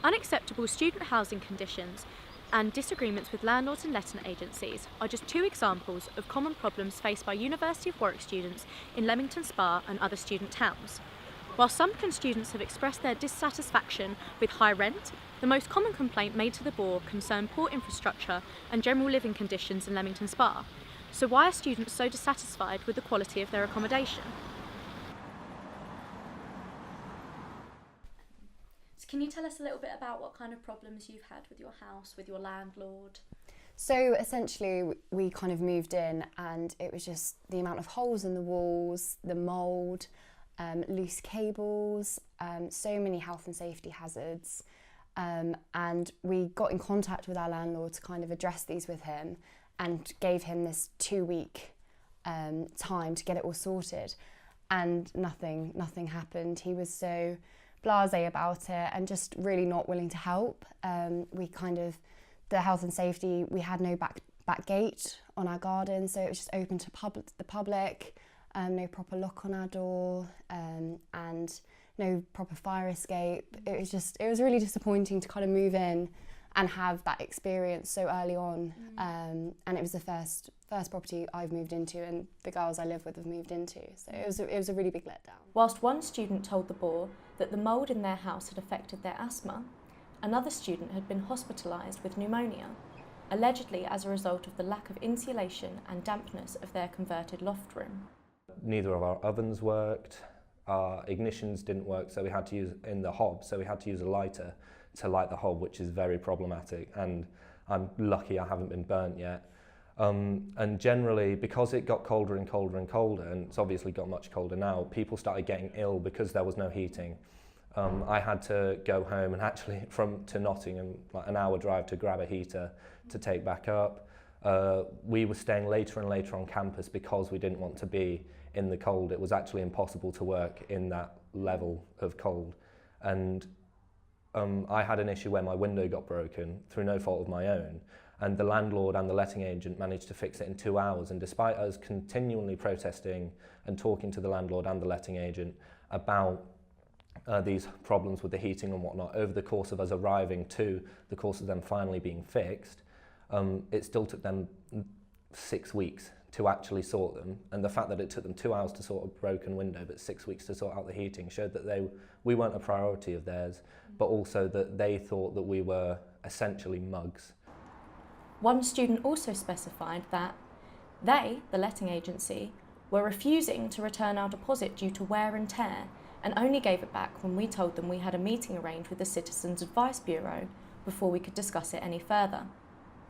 Unacceptable student housing conditions and disagreements with landlords and letting agencies are just two examples of common problems faced by University of Warwick students in Leamington Spa and other student towns. While some students have expressed their dissatisfaction with high rent, the most common complaint made to the Boar concerned poor infrastructure and general living conditions in Leamington Spa. So why are students so dissatisfied with the quality of their accommodation? So can you tell us a little bit about what kind of problems you've had with your house, with your landlord? So essentially we kind of moved in and it was just the amount of holes in the walls, the mould, loose cables, so many health and safety hazards. And we got in contact with our landlord to kind of address these with him and gave him this 2-week time to get it all sorted. And nothing happened. He was so blasé about it and just really not willing to help. The health and safety, we had no back gate on our garden, so it was just open to the public, no proper lock on our door, and no proper fire escape. It was really disappointing to kind of move in and have that experience so early on. And it was the first property I've moved into and the girls I live with have moved into. So it was a really big letdown. Whilst one student told the Boar that the mould in their house had affected their asthma, another student had been hospitalised with pneumonia, allegedly as a result of the lack of insulation and dampness of their converted loft room. Neither of our ovens worked, our ignitions didn't work, so we had to use in the hob, so we had to use a lighter to light the hob, which is very problematic, and I'm lucky I haven't been burnt yet. And generally, because it got colder and colder and colder, and it's obviously got much colder now, people started getting ill because there was no heating. I had to go home and actually to Nottingham, like an hour drive to grab a heater to take back up. We were staying later and later on campus because we didn't want to be in the cold. It was actually impossible to work in that level of cold. And I had an issue where my window got broken through no fault of my own, and the landlord and the letting agent managed to fix it in 2 hours. And despite us continually protesting and talking to the landlord and the letting agent about these problems with the heating and whatnot, over the course of us arriving to the course of them finally being fixed, it still took them 6 weeks to actually sort them. And the fact that it took them 2 hours to sort a broken window but 6 weeks to sort out the heating showed that we weren't a priority of theirs, but also that they thought that we were essentially mugs. One student also specified that they, the letting agency, were refusing to return our deposit due to wear and tear, and only gave it back when we told them we had a meeting arranged with the Citizens Advice Bureau before we could discuss it any further.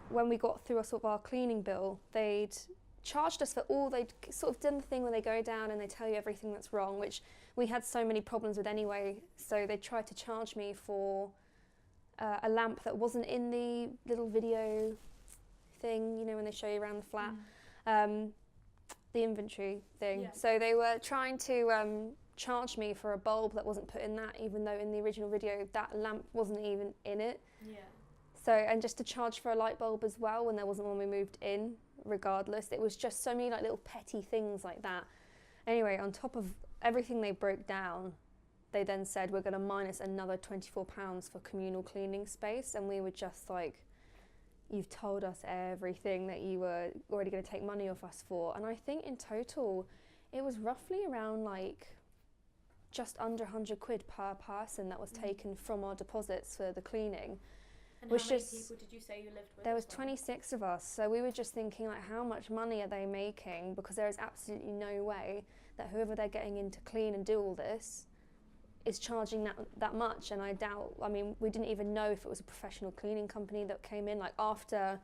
When we got through our cleaning bill, they'd charged us for they'd sort of done the thing where they go down and they tell you everything that's wrong, which we had so many problems with anyway, so they tried to charge me for a lamp that wasn't in the little video thing, you know, when they show you around the flat, the inventory thing. Yeah. So they were trying to charge me for a bulb that wasn't put in that, even though in the original video that lamp wasn't even in it. Yeah. So, and just to charge for a light bulb as well when there wasn't one we moved in, regardless. It was just so many like little petty things like that. Anyway, on top of everything they broke down, they then said we're going to minus another £24 for communal cleaning space, and we were just like, you've told us everything that you were already going to take money off us for. And I think in total it was roughly around like just under £100 per person that was taken from our deposits for the cleaning. And how many people did you say you lived with? There was 26 of us, so we were just thinking like, how much money are they making? Because there is absolutely no way that whoever they're getting in to clean and do all this is charging that much. And I doubt, I mean, we didn't even know if it was a professional cleaning company that came in. Like after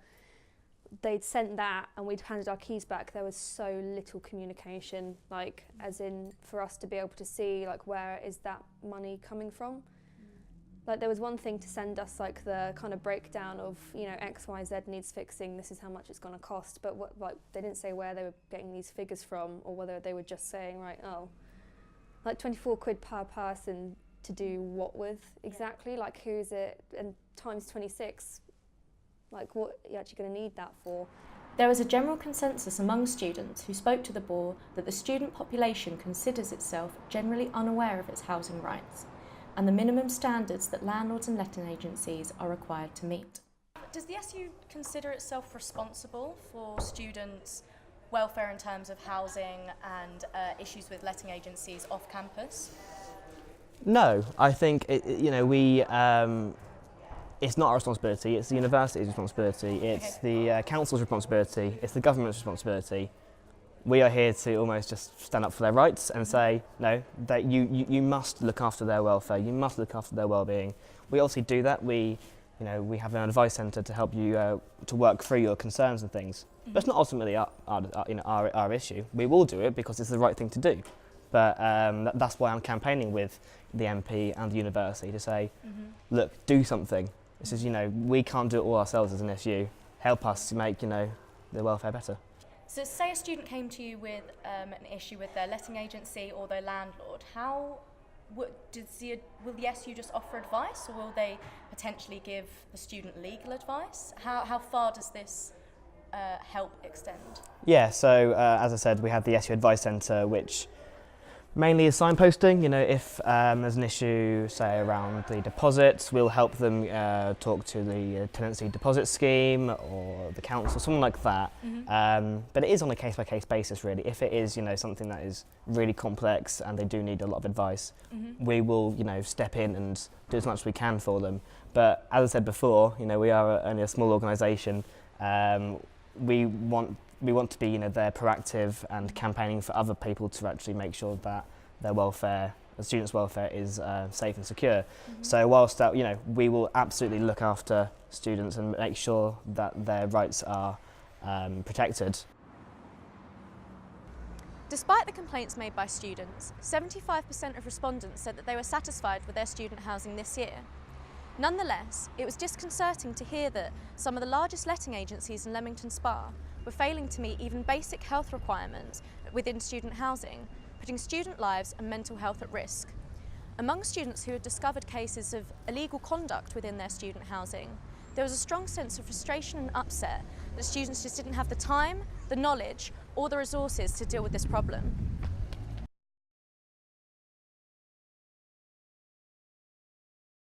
they'd sent that and we'd handed our keys back, there was so little communication, like as in for us to be able to see like where is that money coming from. Like there was one thing to send us like the kind of breakdown of, you know, XYZ needs fixing, this is how much it's going to cost, but what, like they didn't say where they were getting these figures from, or whether they were just saying, right, oh, like £24 per person to do what with exactly, like who's it, and times 26, like what are you actually going to need that for? There was a general consensus among students who spoke to the Boar that the student population considers itself generally unaware of its housing rights. and the minimum standards that landlords and letting agencies are required to meet. Does the SU consider itself responsible for students' welfare in terms of housing and issues with letting agencies off campus? No, I think it's not our responsibility, it's the university's responsibility, it's the council's responsibility, it's the government's responsibility. We are here to almost just stand up for their rights and say, no, that you must look after their welfare, you must look after their well-being. We obviously do that. We have an advice centre to help you to work through your concerns and things. But it's not ultimately our issue. We will do it because it's the right thing to do. But that's why I'm campaigning with the MP and the university to say, look, do something. This is, we can't do it all ourselves as an SU. Help us to make, their welfare better. So say a student came to you with an issue with their letting agency or their landlord, will the SU just offer advice, or will they potentially give the student legal advice? How far does this help extend? Yeah, so as I said, we have the SU Advice Centre, which mainly is signposting. If there's an issue, say, around the deposits, we'll help them talk to the tenancy deposit scheme or the council, something like that. But it is on a case-by-case basis, really. If it is, something that is really complex and they do need a lot of advice, we will, step in and do as much as we can for them. But as I said before, we are only a small organisation. We want to be, there proactive and campaigning for other people to actually make sure that their welfare, the students' welfare, is safe and secure. So whilst that, we will absolutely look after students and make sure that their rights are protected. Despite the complaints made by students, 75% of respondents said that they were satisfied with their student housing this year. Nonetheless, it was disconcerting to hear that some of the largest letting agencies in Leamington Spa were failing to meet even basic health requirements within student housing, putting student lives and mental health at risk. Among students who had discovered cases of illegal conduct within their student housing, there was a strong sense of frustration and upset that students just didn't have the time, the knowledge, or the resources to deal with this problem.